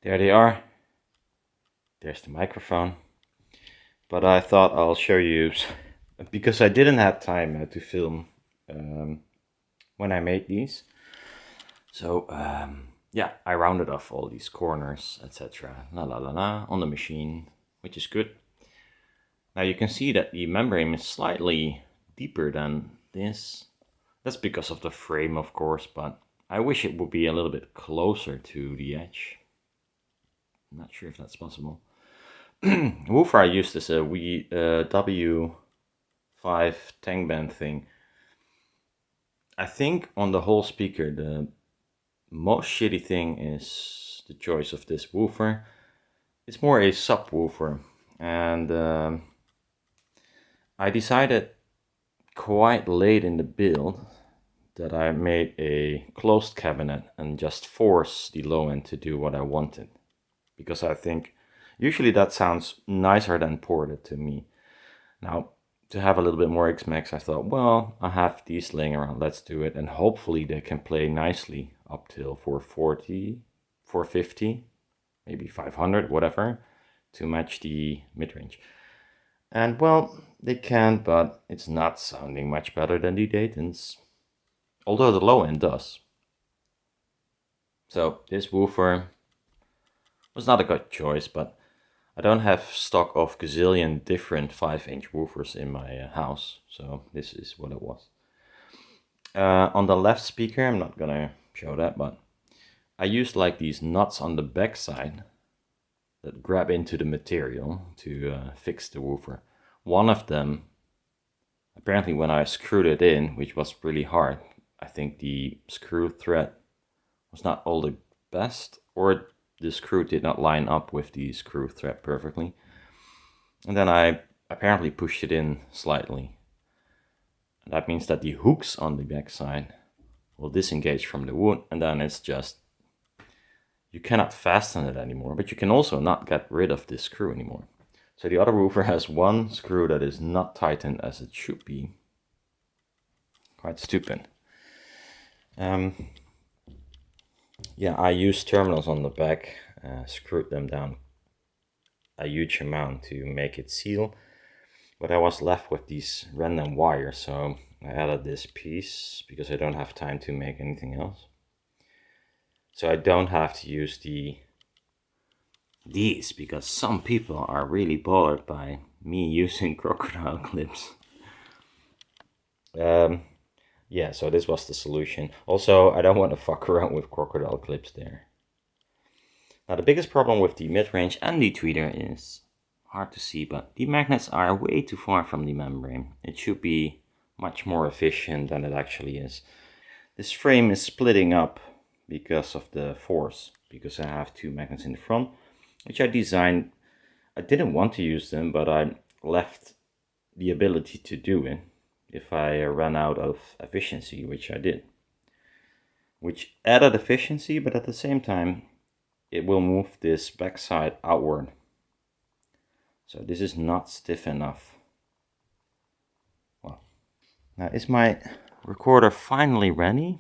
There they are. There's the microphone. But I thought I'll show you, because I didn't have time to film when I made these. So yeah, I rounded off all these corners, etc. La la la la on the machine, which is good. Now you can see that the membrane is slightly deeper than this. That's because of the frame, of course, but I wish it would be a little bit closer to the edge. I'm not sure if that's possible. Woofer I used is a W5 tank band thing. I think on the whole speaker, the most shitty thing is the choice of this woofer. It's more a subwoofer, and I decided quite late in the build that I made a closed cabinet and just force the low end to do what I wanted, because I think usually that sounds nicer than ported to me. Now, to have a little bit more X-Max, I thought, well, I have these laying around, let's do it, and hopefully they can play nicely up till 440, 450, maybe 500, whatever, to match the mid-range. And well, they can, but it's not sounding much better than the Daytons, although the low end does. So this woofer was not a good choice, but I don't have stock of gazillion different 5-inch woofers in my house, so this is what it was. On the left speaker, I'm not gonna show that, but I used like these nuts on the back side that grab into the material to fix the woofer. One of them, apparently when I screwed it in, which was really hard, I think the screw thread was not all the best, or the screw did not line up with the screw thread perfectly. And then I apparently pushed it in slightly. That means that the hooks on the backside will disengage from the wood, and then it's just, you cannot fasten it anymore, but you can also not get rid of this screw anymore. So the other woofer has one screw that is not tightened as it should be. Quite stupid. Yeah, I used terminals on the back, screwed them down a huge amount to make it seal, but I was left with these random wires, so I added this piece because I don't have time to make anything else. So I don't have to use these, because some people are really bothered by me using crocodile clips. Yeah, so this was the solution. Also, I don't want to fuck around with crocodile clips there. Now the biggest problem with the mid-range and the tweeter is, hard to see, but the magnets are way too far from the membrane. It should be much more efficient than it actually is. This frame is splitting up because of the force, because I have two magnets in the front, which I designed. I didn't want to use them, but I left the ability to do it if I ran out of efficiency, which I did. Which added efficiency, but at the same time, it will move this backside outward. So this is not stiff enough. Well, now is my recorder finally ready?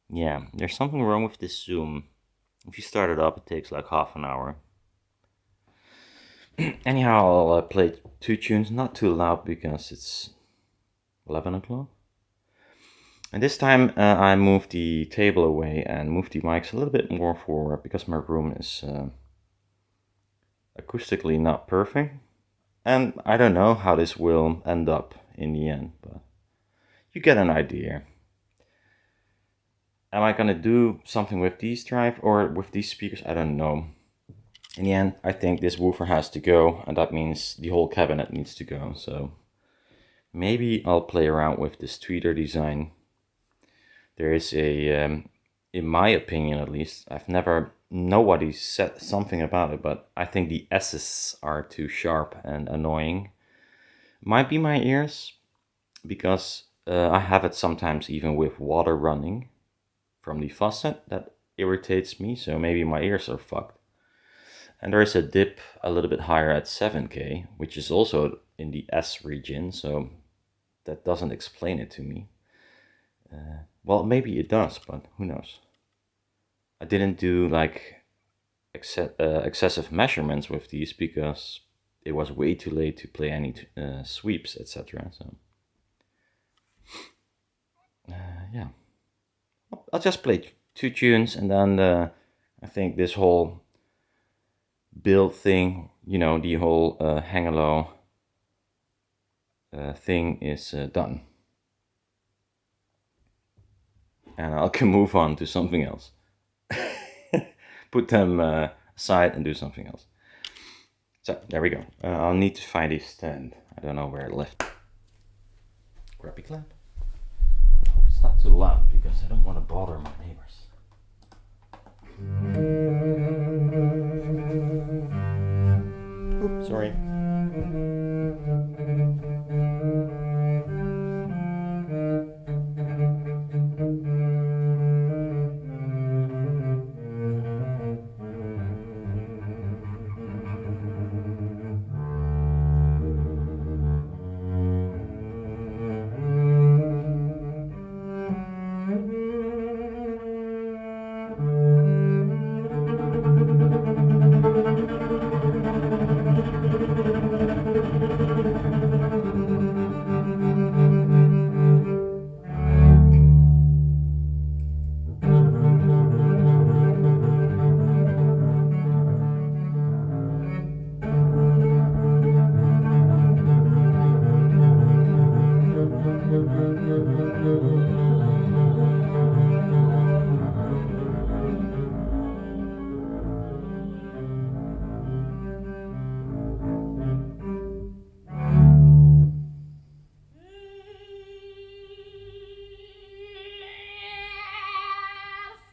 Yeah, there's something wrong with this zoom. If you start it up, it takes like half an hour. Anyhow, I'll play two tunes, not too loud because it's 11 o'clock. And this time I moved the table away and moved the mics a little bit more forward, because my room is acoustically not perfect. And I don't know how this will end up in the end, but you get an idea. Am I gonna do something with these drive or with these speakers? I don't know. In the end, I think this woofer has to go, and that means the whole cabinet needs to go. So maybe I'll play around with this tweeter design. There is a, in my opinion at least, nobody said something about it, but I think the S's are too sharp and annoying. Might be my ears, because I have it sometimes even with water running from the faucet. That irritates me, so maybe my ears are fucked. And there is a dip a little bit higher at 7K, which is also in the S region, so that doesn't explain it to me. Well, maybe it does, but who knows. I didn't do like excessive measurements with these because it was way too late to play any sweeps, etc. So yeah, I'll just play 2 tunes, and then I think this whole build thing, the whole Hengelo thing is done, and I can move on to something else. Put them aside and do something else. So there we go. I'll need to find a stand. I don't know where I left. Crappy clap. I hope it's not too loud because I don't want to bother my neighbors. Oops, sorry.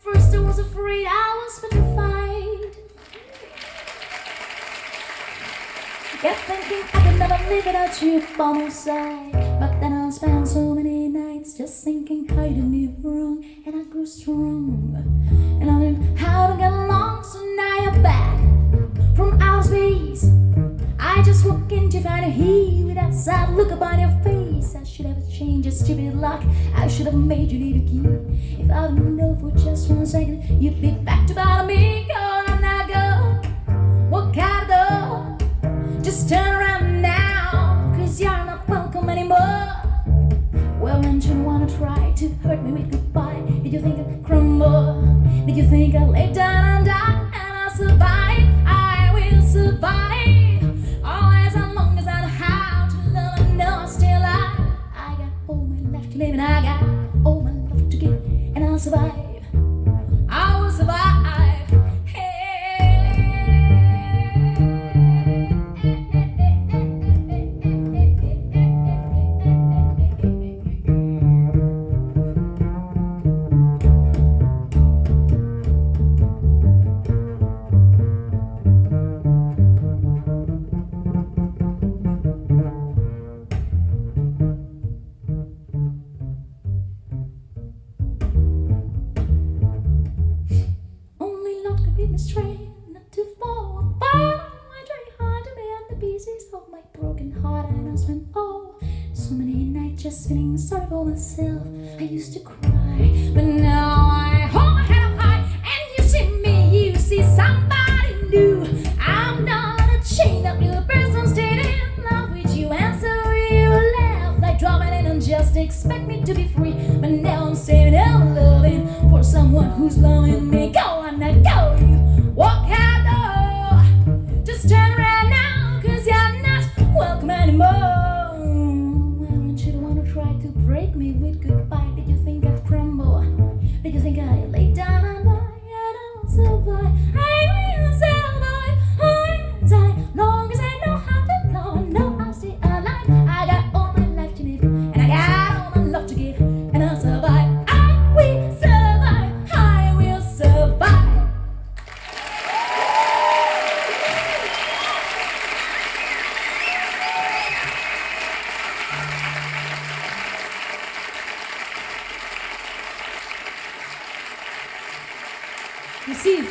First I was afraid I was petrified. Kept thinking I could never live without you by my side. But then I spent so many nights just thinking how you did me wrong, and I grew strong, and I learned how to get along. So now you're back from outer space. I just walk in to find you here with that sad look upon your face. I should have changed your stupid lock. I should have made you leave a key. If I didn't know for just 1 second, you'd be back to bother me. Go on now, go. Walk out the door. Just turn around now, 'cause you're not welcome anymore. Well, didn't you wanna try to hurt me with goodbye? Did you think I'd crumble? Did you think I'd lay down and die? And I'll survive, I will survive. Always as long as I know how to love, I know I'm still alive. I got all my life to live and I got all my love to give, and I'll survive. I will survive. Not to fall apart. I try hard to mend the pieces of my broken heart, and I spent so many nights just feeling sorry for myself. I used to cry, but now I hold my head up high, and you see me, you see somebody new. I'm not ashamed of you, person stayed in love with you, and so you laugh like dropping in and just expect me to be free. But now I'm saving and loving for someone who's loving me. Go on now, go. Walk out the door. Just turn around now, 'cause you're not welcome anymore. Why don't you wanna try to break me with goodbye? Did you think I'd crumble? Did you think I'd lay down and die? And I'll survive. I will survive. I'll die. Long as I know how to love, I know I'll stay alive. I got all my life to live, and I got all my love to give, and I'll survive. I will survive. I will survive. Merci.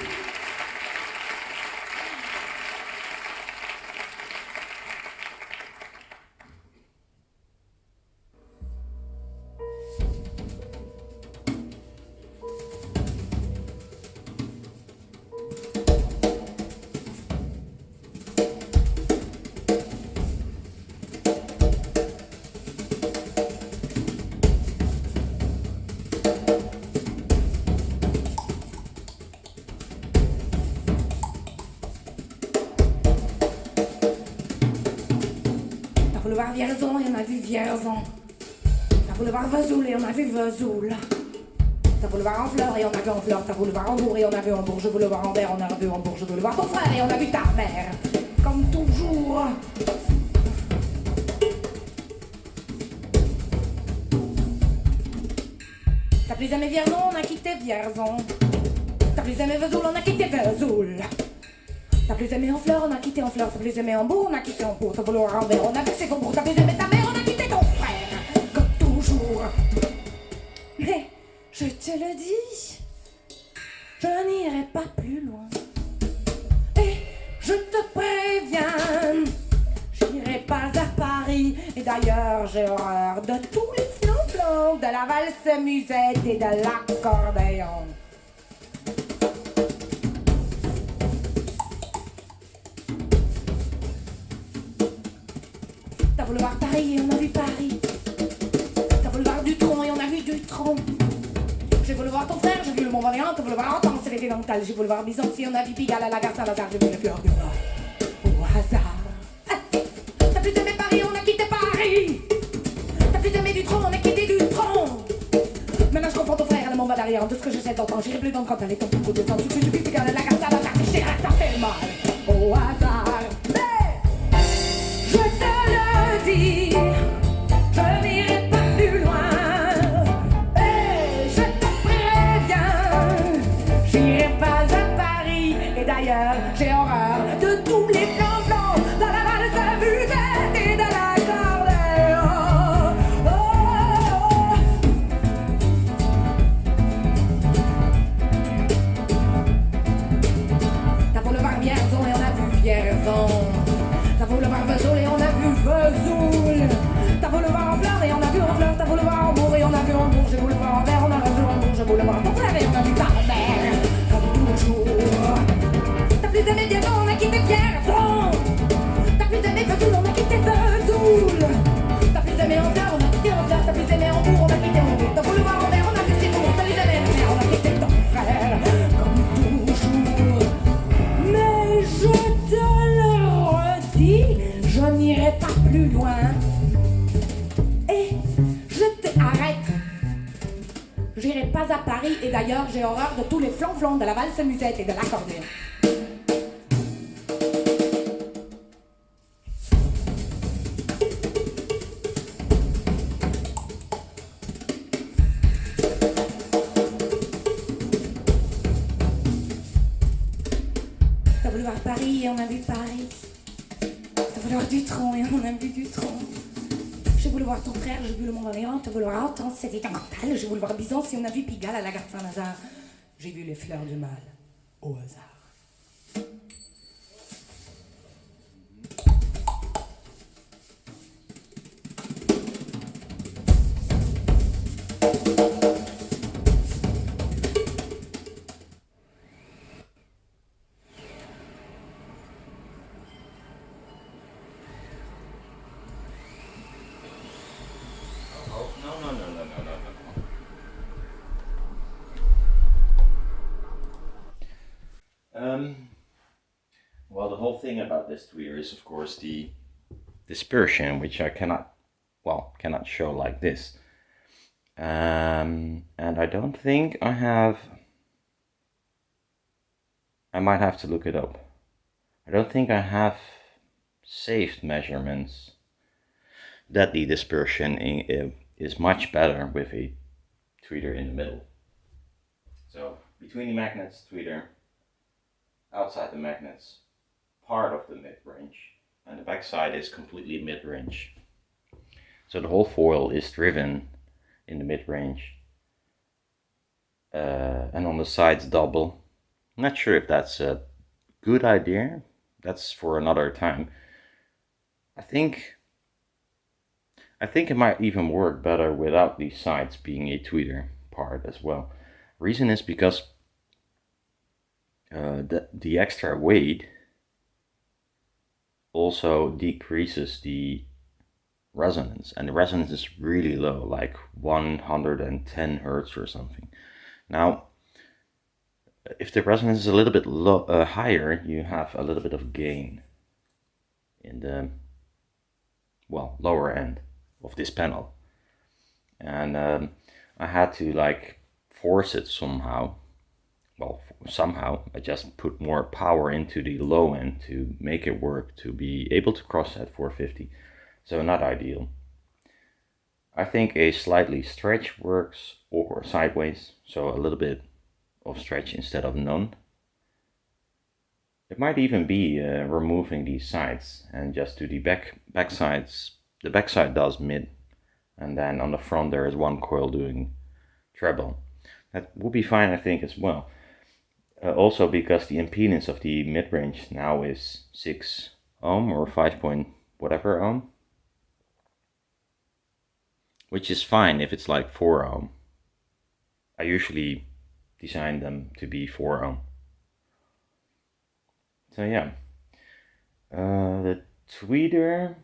Vierzon. T'as voulu voir Vesoul et on a vu Vesoul. T'as voulu voir en fleurs et on a vu en fleurs. T'as voulu voir en bourg et on a vu en bourg. Je voulais voir en verre, on a vu en bourg. Je voulais voir ton frère et on a vu ta mère. Comme toujours. T'as plus aimé Vierzon, on a quitté Vierzon. T'as plus aimé Vesoul, on a quitté Vesoul. T'as plus aimé en fleurs, on a quitté en fleurs. T'as plus aimé en bourg, on a quitté en bourg. T'as voulu voir en verre, on a vu c'est ton bourg. T'as plus aimé ta mère, on a quitté ton frère. Comme toujours. Mais je te le dis, je n'irai pas plus loin. Et je te préviens, j'irai pas à Paris. Et d'ailleurs, j'ai horreur de tous les flancs de la valse musette et de l'accordéon. T'as voulu voir Paris et on a vu Paris. T'as voulu voir Dutron et on a vu Dutron. J'ai voulu voir ton frère, j'ai vu le Mont Valérien. T'as voulu voir Hortense, c'est les dentales. J'ai voulu voir Byzantie, on a vu Pigalle à la gare Saint-Lazare. J'ai vu les fleurs du Nord. Au hasard. T'as plus aimé Paris, on a quitté Paris. T'as plus aimé Dutron, on a quitté Dutron. Maintenant je comprends ton frère et le Mont Valérien. Tout ce que j'essaie d'entendre, j'irai plus dans quand elle est ton coup de temps. Tu fais du Pigalle à la gare Saint-Lazare. C'est cher, ça fait mal. Au hasard. Je te le dis, je n'irai pas plus loin. Et je te préviens, j'irai pas à Paris. Et d'ailleurs, j'ai horreur de tous les plans blancs dans la valse musette et de l'accordéon. T'as voulu voir Vierzon et on a vu Vierzon. T'as voulu voir Vesoul et on a vu Vesoul. T'as voulu voir en fleurs et on a vu en fleurs. T'as voulu voir en bourg et on a vu en bourg. J'ai voulu voir en verre, on a vu en bourg. J'ai voulu voir ton frère et on a vu ta mère. Comme toujours. T'as plus aimé Vierzon, on a quitté Vierzon. T'as plus aimé Vesoul, on a quitté Vesoul. T'as plus aimé en fleurs, on a quitté en fleurs. T'as plus aimé en bourg, on a quitté en bourg. T'as voulu voir en verre, on a vu c'est bon. T'as plus aimé en mer, on a quitté ton frère. Comme toujours. Mais je te le redis, je n'irai pas plus loin. Et je te arrête. J'irai pas à Paris et d'ailleurs j'ai horreur de tous les flancs de la valse musette et de l'accordéon. T'as voulu voir Paris et on a vu Paris. T'as voulu voir Dutron et on a vu Dutron. J'ai voulu voir ton frère, j'ai vu le Mont Valérien. T'as voulu voir Hortense, c'était mental. J'ai voulu voir Byzantie, on a vu Pigalle à la gare Saint-Lazare. J'ai vu les fleurs du mal, au hasard. Well, the whole thing about this tweeter is, of course, the dispersion, which I cannot show like this. And I don't think I have. I might have to look it up. I don't think I have saved measurements that the dispersion is much better with a tweeter in the middle. So between the magnets tweeter, outside the magnets, part of the mid-range, and the backside is completely mid-range. So the whole foil is driven in the mid-range, and on the sides double. I'm not sure if that's a good idea. That's for another time. I think it might even work better without these sides being a tweeter part as well. Reason is because the extra weight also decreases the resonance, and the resonance is really low, like 110 hertz or something. Now, if the resonance is a little bit higher, you have a little bit of gain in the lower end of this panel. And I had to like force it somehow. Well, somehow I just put more power into the low end to make it work, to be able to cross at 450. So not ideal. I think a slightly stretch works, or sideways, so a little bit of stretch instead of none. It might even be removing these sides and just do the back sides. The back side does mid, and then on the front there is one coil doing treble. That would be fine, I think, as well. Also because the impedance of the mid-range now is 6 ohm or 5 point whatever ohm, which is fine if it's like 4 ohm. I usually design them to be 4 ohm. So yeah, the tweeter,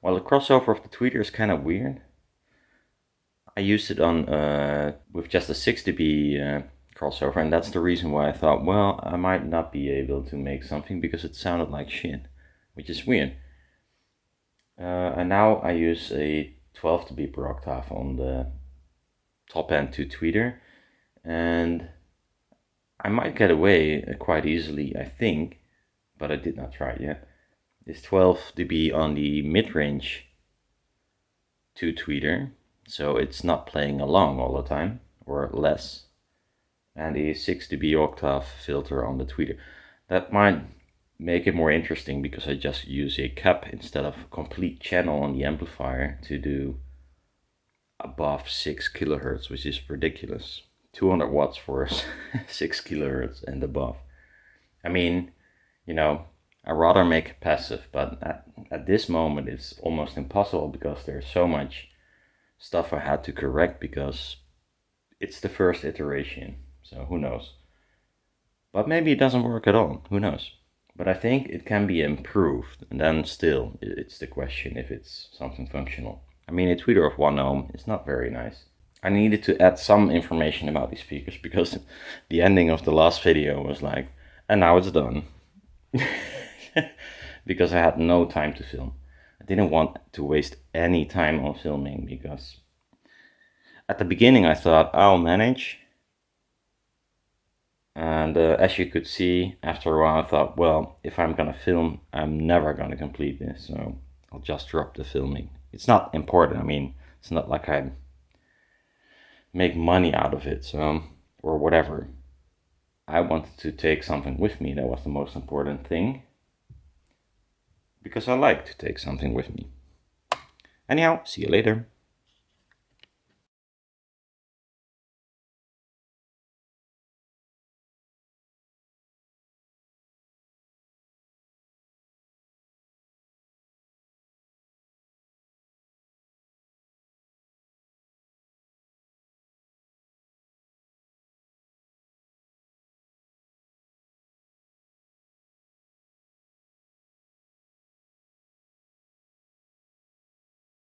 well, the crossover of the tweeter is kind of weird. I used it on with just a 6 dB crossover, and that's the reason why I thought, well, I might not be able to make something because it sounded like shit, which is weird. And now I use a 12 dB per octave on the top end to tweeter, and I might get away quite easily, I think, but I did not try it yet. It's 12 dB on the mid-range to tweeter, so it's not playing along all the time, or less, and a 6 dB octave filter on the tweeter. That might make it more interesting because I just use a cap instead of a complete channel on the amplifier to do above 6 kilohertz, which is ridiculous. 200 watts for 6 kilohertz and above. I mean, you know, I'd rather make it passive, but at this moment it's almost impossible because there's so much stuff I had to correct because it's the first iteration, so who knows. But maybe it doesn't work at all, who knows. But I think it can be improved, and then still it's the question if it's something functional. I mean, a tweeter of 1 ohm is not very nice. I needed to add some information about these speakers because the ending of the last video was like, and now it's done. Because I had no time to film. I didn't want to waste any time on filming because at the beginning I thought I'll manage. And as you could see, after a while I thought, well, if I'm gonna film, I'm never gonna complete this, so I'll just drop the filming. It's not important, I mean, it's not like I make money out of it, so, or whatever. I wanted to take something with me, that was the most important thing. Because I like to take something with me. Anyhow, see you later.